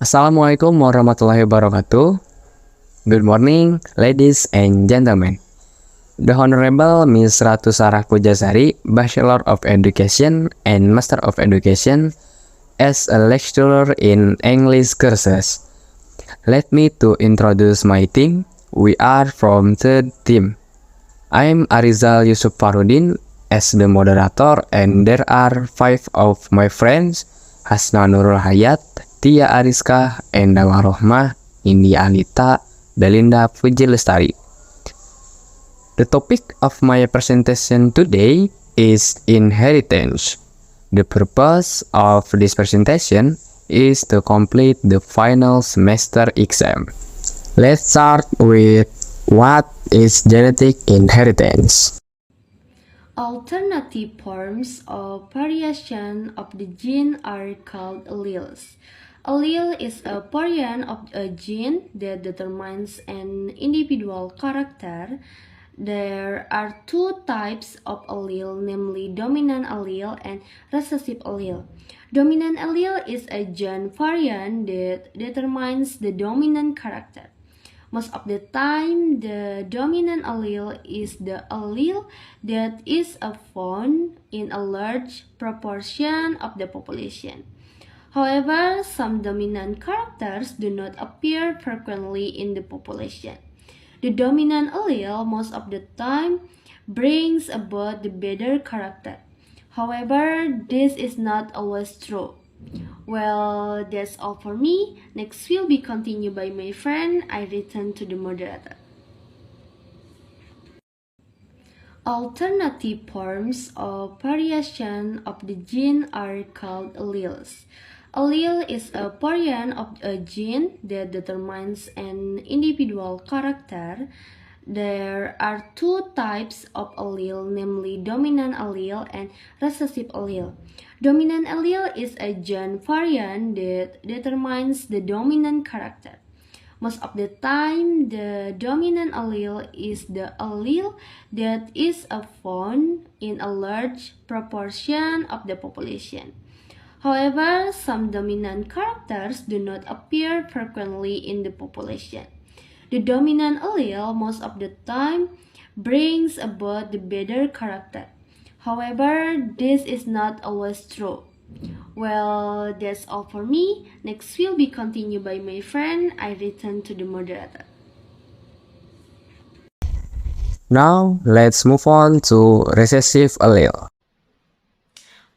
Assalamualaikum warahmatullahi wabarakatuh. Good morning, ladies and gentlemen. The Honorable Miss Ratu Pujasari, Bachelor of Education and Master of Education as a lecturer in English courses. Let me to introduce my team. We are from third team. I'm Arrizal Yusuf Fahruddin as the moderator, and there are 5 of my friends, Hasna, Nurul, Hayat, Ariska, Endah Warohmah, Nindya Alita, Belinda, Fuji, Lestari. The topic of my presentation today is inheritance. The purpose of this presentation is to complete the final semester exam. Let's start with what is genetic inheritance. Alternative forms or variation of the gene are called alleles. Allele is a variant of a gene that determines an individual character. There are 2 types of allele, namely dominant allele and recessive allele. Dominant allele is a gene variant that determines the dominant character. Most of the time, the dominant allele is the allele that is found in a large proportion of the population. However, some dominant characters do not appear frequently in the population. The dominant allele most of the time brings about the better character. However, this is not always true. Well, that's all for me. Next will be continued by my friend. I return to the moderator. Alternative forms or variation of the gene are called alleles. Allele is a variant of a gene that determines an individual character. There are 2 types of allele, namely dominant allele and recessive allele. Dominant allele is a gene variant that determines the dominant character. Most of the time, the dominant allele is the allele that is found in a large proportion of the population. However, some dominant characters do not appear frequently in the population. The dominant allele most of the time brings about the better character. However, this is not always true. Well, that's all for me. Next will be continued by my friend. I return to the moderator. Now, let's move on to recessive allele.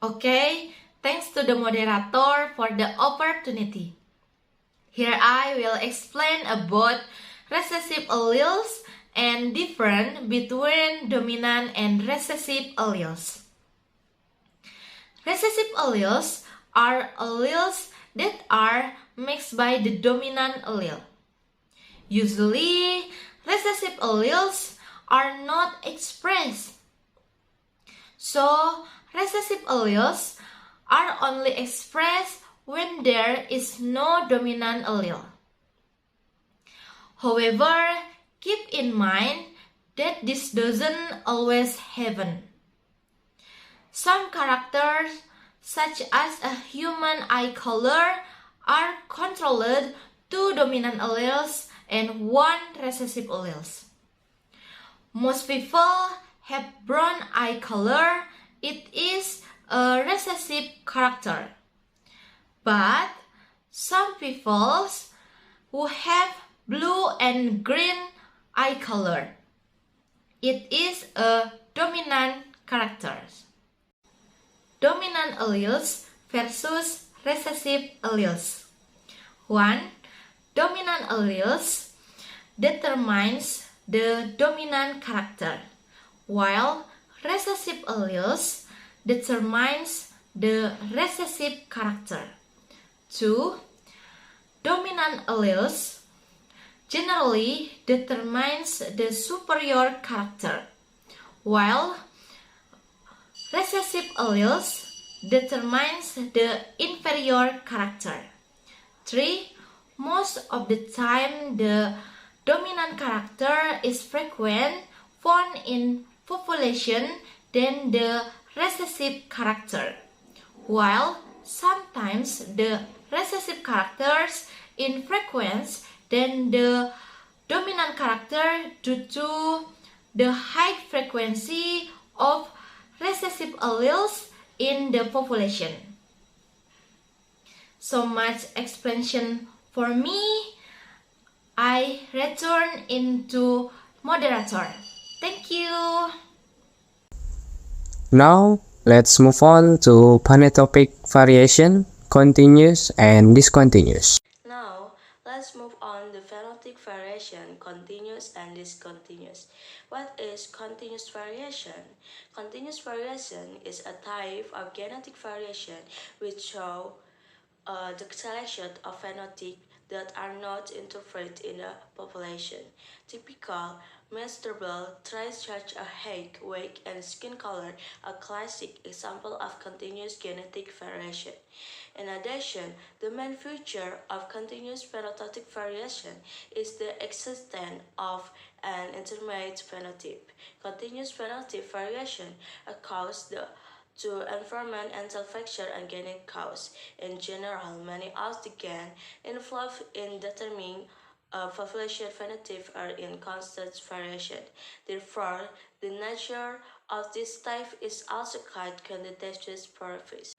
Okay, thanks to the moderator for the opportunity. Here I will explain about recessive alleles and difference between dominant and recessive alleles. Recessive alleles are alleles that are mixed by the dominant allele. Usually, recessive alleles are not expressed. So, recessive alleles are only expressed when there is no dominant allele. However, keep in mind that this doesn't always happen. Some characters, such as a human eye color, are controlled 2 dominant alleles and 1 recessive alleles. Most people have brown eye color. It is a recessive character. But some people who have blue and green eye color, it is a dominant character. Dominant alleles versus recessive alleles. 1. Dominant alleles determines the dominant character, while recessive alleles determines the recessive character. 2. Dominant alleles generally determines the superior character, while recessive alleles determines the inferior character. 3. Most of the time, the dominant character is frequent found in population than the recessive character, while sometimes the recessive characters in frequency than the dominant character due to the high frequency of recessive alleles in the population. So much explanation for me. I return into moderator. Thank you. Now, let's move on to phenotypic variation, continuous and discontinuous. Now, let's move on to phenotypic variation, continuous and discontinuous. What is continuous variation? Continuous variation is a type of genetic variation which show the selection of phenotypes that are not interfered in the population. Typical measurable traits such as height, weight, and skin color are classic example of continuous genetic variation. In addition, the main feature of continuous phenotypic variation is the existence of an intermediate phenotype. Continuous phenotype variation occurs to environment and self-factor and genetic cause. In general, many of the gain involved in determining a population phenotype are in constant variation. Therefore, the nature of this type is also called continuous purpose.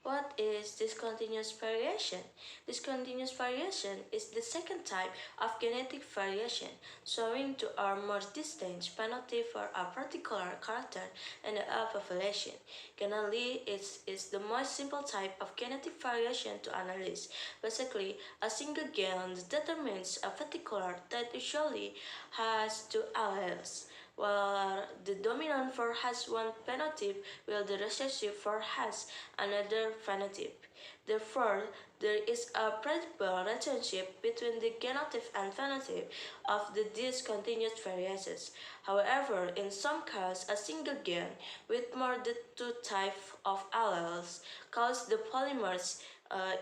What is discontinuous variation? Discontinuous variation is the second type of genetic variation, showing to a more distinct phenotype for a particular character in a population. Generally, it is the most simple type of genetic variation to analyze. Basically, a single gene determines a particular that usually has two alleles. While the dominant form has one phenotype, while the recessive form has another phenotype. Therefore, there is a predictable relationship between the genotype and phenotype of the discontinuous variations. However, in some cases, a single gene with more than two types of alleles causes the polymers.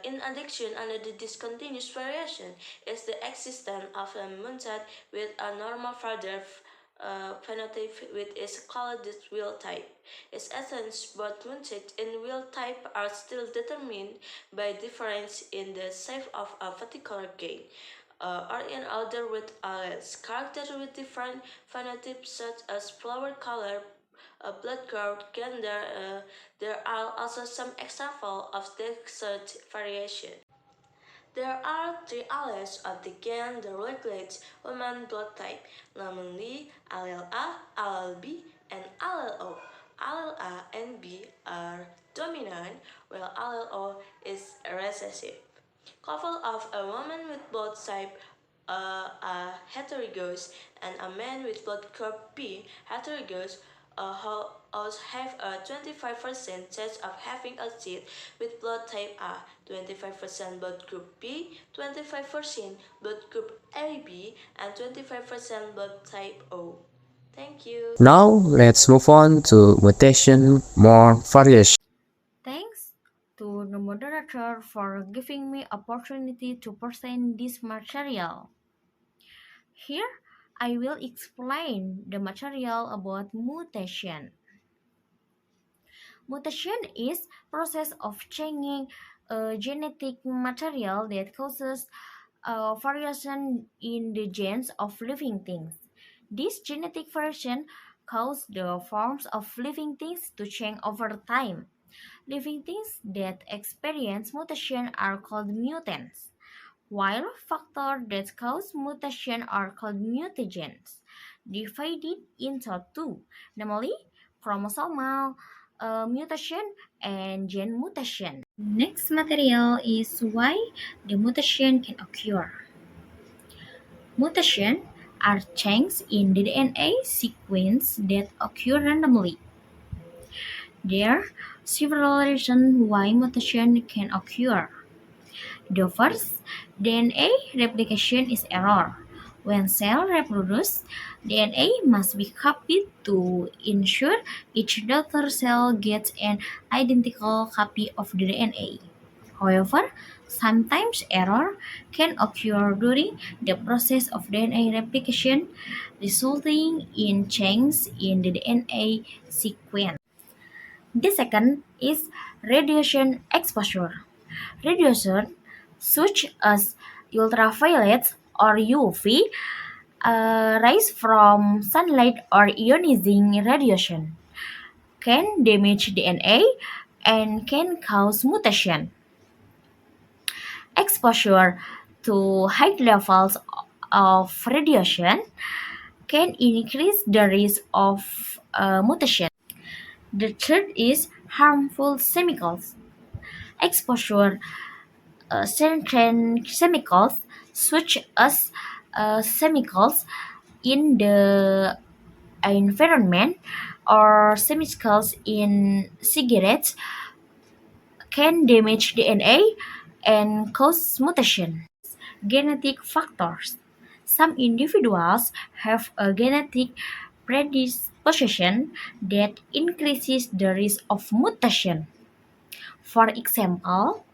In addition, another discontinuous variation is the existence of a mutant with a normal father phenotype which is called the wild type. Its essence, both mutant and wild type are still determined by difference in the shape of a particular gene. Or in other with alleles. Characters with different phenotypes such as flower color, blood group, gender, there are also some examples of this variation. There are three alleles of the gene that regulate human blood type, namely allele A, allele B, and allele O. Allele A and B are dominant, while allele O is recessive. Couple of a woman with blood type A heterozygous and a man with blood group B heterozygous also have a 25% chance of having a seed with blood type A, 25% blood group B, 25% blood group AB, and 25% blood type O. Thank you. Now, let's move on to mutation, more variation. Thanks to the moderator for giving me opportunity to present this material. Here, I will explain the material about mutation. Mutation is process of changing a genetic material that causes a variation in the genes of living things. This genetic variation causes the forms of living things to change over time. Living things that experience mutation are called mutants, while factors that cause mutation are called mutagens, divided into two, namely chromosomal mutation and gene mutation. Next material is why the mutation can occur. Mutations are changes in the DNA sequence that occur randomly. There are several reasons why mutation can occur. The first, DNA replication is error. When cells reproduce, DNA must be copied to ensure each daughter cell gets an identical copy of the DNA. However, sometimes error can occur during the process of DNA replication, resulting in changes in the DNA sequence. The second is radiation exposure. Radiation such as ultraviolet or UV, rays from sunlight or ionizing radiation, can damage DNA and can cause mutation. Exposure to high levels of radiation can increase the risk of mutation. The third is harmful chemicals. Exposure certain chemicals, such as chemicals in the environment or chemicals in cigarettes, can damage DNA and cause mutation. Genetic factors. Some individuals have a genetic predisposition that increases the risk of mutation. For example,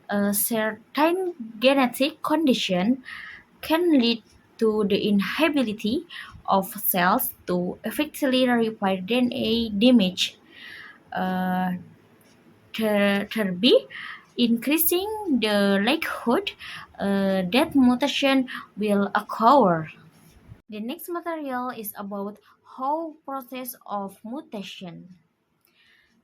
a certain genetic condition can lead to the inability of cells to effectively repair DNA damage, uh, thereby increasing the likelihood that mutation will occur. The next material is about how process of mutation.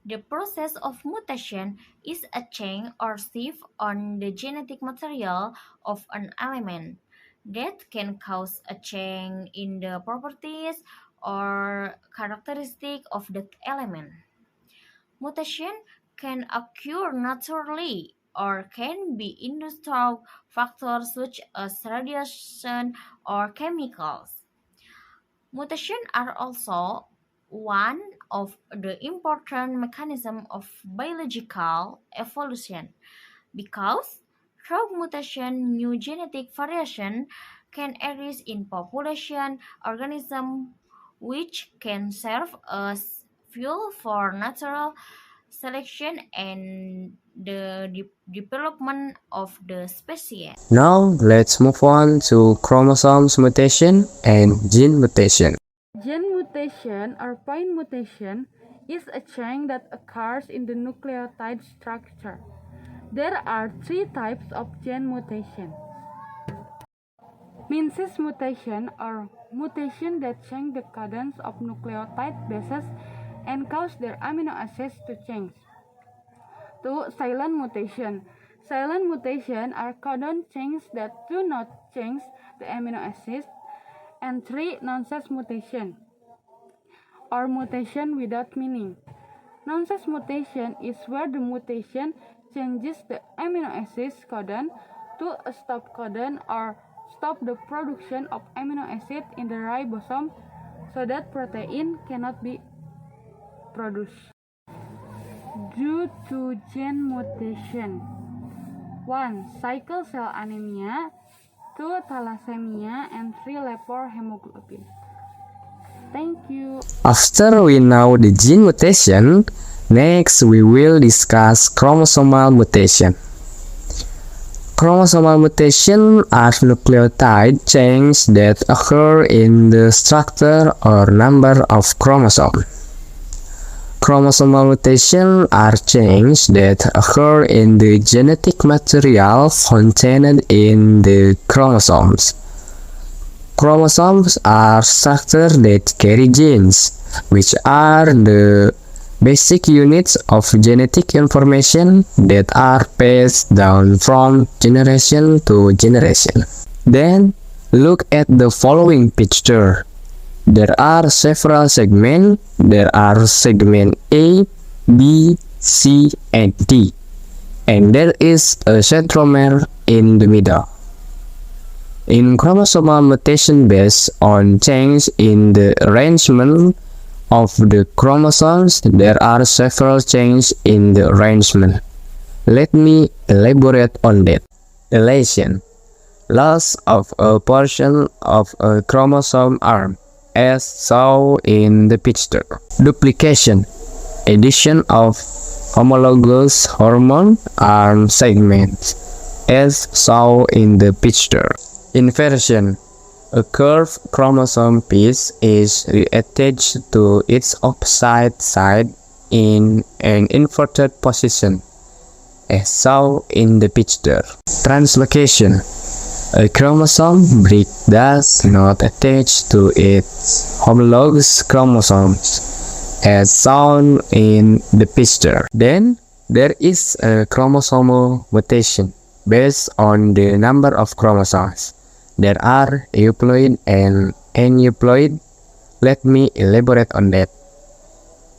The process of mutation is a change or shift on the genetic material of an element that can cause a change in the properties or characteristic of that element. Mutation can occur naturally or can be induced through factors such as radiation or chemicals. Mutations are also one of the important mechanisms of biological evolution because through mutation new genetic variation can arise in population organisms which can serve as fuel for natural selection and the development of the species. Now let's move on to chromosomes mutation and gene mutation. Gene mutation or point mutation is a change that occurs in the nucleotide structure. There are three types of gene mutation. Missense mutation or mutation that change the cadence of nucleotide bases and cause their amino acids to change. 2. Silent mutation. Silent mutation are codon changes that do not change the amino acids. And 3. Nonsense mutation or mutation without meaning. Nonsense mutation is where the mutation changes the amino acids codon to a stop codon or stop the production of amino acid in the ribosome so that protein cannot be produced. Due to gene mutation: 1. Sickle cell anemia, 2. Thalassemia, and 3. Leporhemoglobin. Thank you. After we know the gene mutation, next we will discuss chromosomal mutation. Chromosomal mutation are nucleotide changes that occur in the structure or number of chromosomes. Chromosomal mutation are changes that occur in the genetic material contained in the chromosomes. Chromosomes are structures that carry genes, which are the basic units of genetic information that are passed down from generation to generation. Then, look at the following picture. There are several segments. There are segment A, B, C, and D. And there is a centromere in the middle. In chromosomal mutation based on change in the arrangement of the chromosomes, there are several changes in the arrangement. Let me elaborate on that. Deletion, loss of a portion of a chromosome arm, as shown in the picture. Duplication, addition of homologous hormone arm segments, as shown in the picture. Inversion, a curved chromosome piece is reattached to its opposite side in an inverted position. as shown in the picture. Translocation. A chromosome break does not attach to its homologous chromosomes, as shown in the picture. Then, there is a chromosomal mutation based on the number of chromosomes. There are euploid and aneuploid. Let me elaborate on that.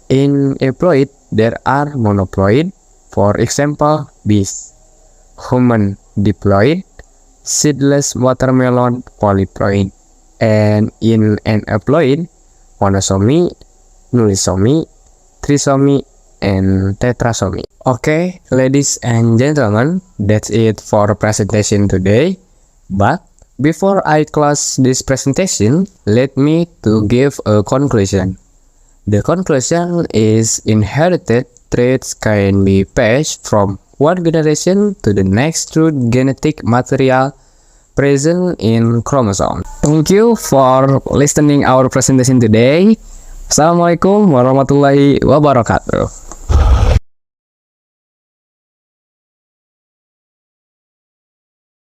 In euploid, there are monoploid, for example, bees, human diploid, seedless watermelon polyploid, and in aneuploid, monosomy, nulisomy, trisomy, and tetrasomy. Okay, ladies and gentlemen, that's it for presentation today. But before I close this presentation, let me to give a conclusion. The conclusion is inherited traits can be passed from one generation to the next through genetic material present in chromosome. Thank you for listening our presentation today. Assalamualaikum warahmatullahi wabarakatuh.